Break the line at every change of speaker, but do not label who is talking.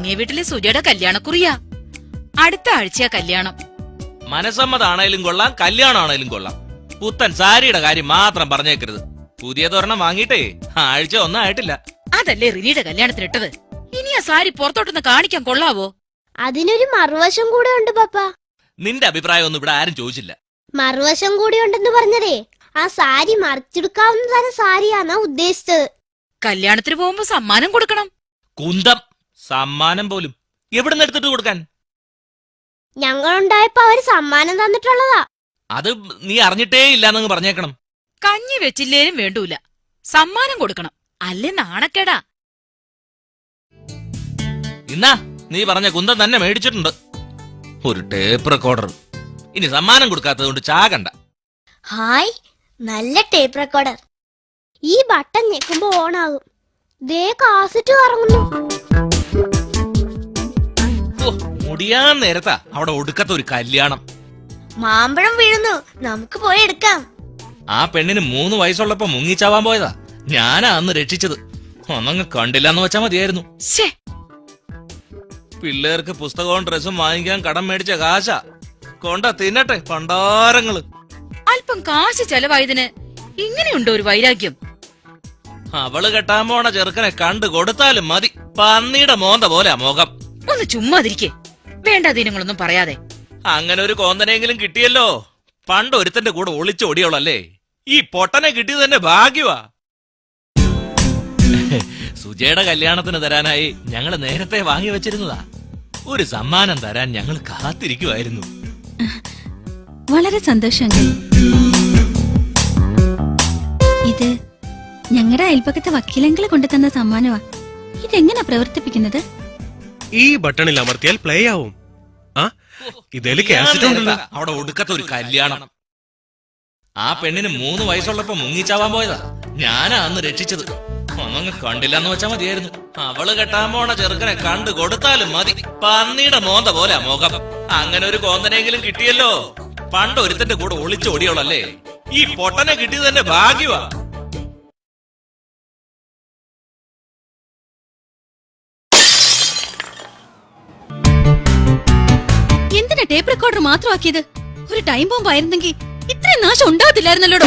അങ്ങേ വീട്ടിലെ സുജയുടെ കല്യാണക്കുറിയാ. അടുത്ത ആഴ്ചയാ കല്യാണം.
മനസമ്മതാണേലും കൊള്ളാം, കല്യാണമാണേലും കൊള്ളാം. പുത്തൻ സാരിയുടെ കാര്യം മാത്രം പറഞ്ഞേക്കരുത്. പുതിയ തോരണം വാങ്ങിയിട്ടേ ആഴ്ച ഒന്നും ആയിട്ടില്ല.
അതല്ലേ റിനിയുടെ കല്യാണത്തിന് ഇട്ടത്. ഇനി ആ സാരി പുറത്തോട്ടൊന്ന് കാണിക്കാൻ കൊള്ളാവോ?
അതിനൊരു മറുവശം കൂടെ ഉണ്ട് പപ്പ.
നിന്റെ അഭിപ്രായം ഒന്നും ഇവിടെ ആരും ചോദിച്ചില്ല.
മറുവശം കൂടി ഉണ്ടെന്ന് പറഞ്ഞതേ ആ സാരി മറിച്ചെടുക്കാവുന്ന തരം സാരിയാന്നാ ഉദ്ദേശിച്ചത്.
കല്യാണത്തിന് പോകുമ്പോ സമ്മാനം കൊടുക്കണം.
കുന്തം സമ്മാനം പോലും എവിടുന്ന് എടുത്തിട്ട് കൊടുക്കാൻ?
ഞങ്ങളുണ്ടായപ്പോ അവര് സമ്മാനം തന്നിട്ടുള്ളതാ.
അത് നീ അറിഞ്ഞിട്ടേ ഇല്ലാന്നങ്ങ് പറഞ്ഞേക്കണം.
കഞ്ഞി വെച്ചില്ലേലും വേണ്ടൂല, സമ്മാനം കൊടുക്കണം. അല്ലേ നാണക്കേടാ.
ഇന്നാ നീ പറഞ്ഞ കുന്തം തന്നെ മേടിച്ചിട്ടുണ്ട്. ഒരു ടേപ്പ് റെക്കോർഡർ. ഇനി സമ്മാനം കൊടുക്കാത്തത് കൊണ്ട് ചാകണ്ട.
ഹായ്, നല്ല ടേപ്പ് റെക്കോർഡർ. ഈ ബട്ടൺ ഞെക്കുമ്പോ ഓണാകും. ദേ കാസറ്റ് കറങ്ങുന്നു.
മുടിയാൻ നേരത്താ അവിടെ ഒടുക്കത്തെ ഒരു കല്യാണം.
മാമ്പഴം വീഴുന്നു, നമുക്ക് പോയി എടുക്കാം.
ആ പെണ്ണിന് 3 വയസ്സുള്ളപ്പോ മുങ്ങിച്ചാവാൻ പോയതാ. ഞാനാ അന്ന് രക്ഷിച്ചത്. ഒന്നങ്ങ് കണ്ടില്ലാന്ന് വെച്ചാ മതിയായിരുന്നു. പിള്ളേർക്ക് പുസ്തകവും ഡ്രസ്സും വാങ്ങിക്കാൻ കടം മേടിച്ച കാശാ. കൊണ്ട തിന്നട്ടെ പണ്ടാരങ്ങള്.
അല്പം കാശ് ചെലവായതിന് ഇങ്ങനെയുണ്ടോ ഒരു വൈരാഗ്യം?
അവള് കെട്ടാൻ പോണ ചെറുക്കനെ കണ്ടു കൊടുത്താലും മതി. പന്നിയുടെ മോന്ത പോലെ മുഖം.
ഒന്ന് ചുമ്മാതിരിക്കേ, വേണ്ട ദിനങ്ങളൊന്നും പറയാതെ.
അങ്ങനെ ഒരു കോന്തനെങ്കിലും കിട്ടിയല്ലോ. പണ്ട് ഒരുത്തന്റെ കൂടെ ഒളിച്ചോടിയോളല്ലേ. ഈ പൊട്ടനെ കിട്ടിയത് തന്നെ ഭാഗ്യവാ. സുജയുടെ കല്യാണത്തിന് തരാനായി ഞങ്ങള് നേരത്തെ വാങ്ങി വെച്ചിരുന്നതാ. ഒരു സമ്മാനം തരാൻ ഞങ്ങൾ കാത്തിരിക്കുവായിരുന്നു.
വളരെ സന്തോഷം. ഇത് ഞങ്ങളുടെ അയൽപക്കത്തെ വക്കീലങ്ങൾ കൊണ്ടുതന്ന സമ്മാനമാ. ഇതെങ്ങനെ പ്രവർത്തിപ്പിക്കുന്നത്?
ഈ ബട്ടണിൽ അമർത്തിയാൽ പ്ലേ ആവും. ഇതിൽ കാസറ്റ് ഉണ്ടല്ലോ.
അവിടെ ഒടുക്കത്തെ ഒരു കല്യാണം. ആ പെണ്ണിന് 3 വയസ്സുള്ളപ്പോ മുങ്ങിച്ചാവാൻ പോയതാ. ഞാനാ അന്ന് രക്ഷിച്ചത്. ഒന്നങ്ങ് കണ്ടില്ലാന്ന് വെച്ചാ മതിയായിരുന്നു. അവള് കെട്ടാൻ പോണ ചെറുക്കനെ കണ്ടു കൊടുത്താലും മതി. പന്നിയുടെ മോന്ത പോലെ മുഖം. അങ്ങനെ ഒരു കോന്തനെങ്കിലും കിട്ടിയല്ലോ. പണ്ട് ഒരുത്തന്റെ കൂടെ ഒളിച്ചോടിയോളല്ലേ. ഈ പൊട്ടനെ കിട്ടിയത് തന്നെ ഭാഗ്യവാ.
എന്തിനാ ടേപ്പ് റെക്കോർഡർ മാത്രമാക്കിയത്? ഒരു ടൈം ബോംബ് ആയിരുന്നെങ്കിൽ ഇത്രയും നാശം ഉണ്ടാകത്തില്ലായിരുന്നല്ലോ.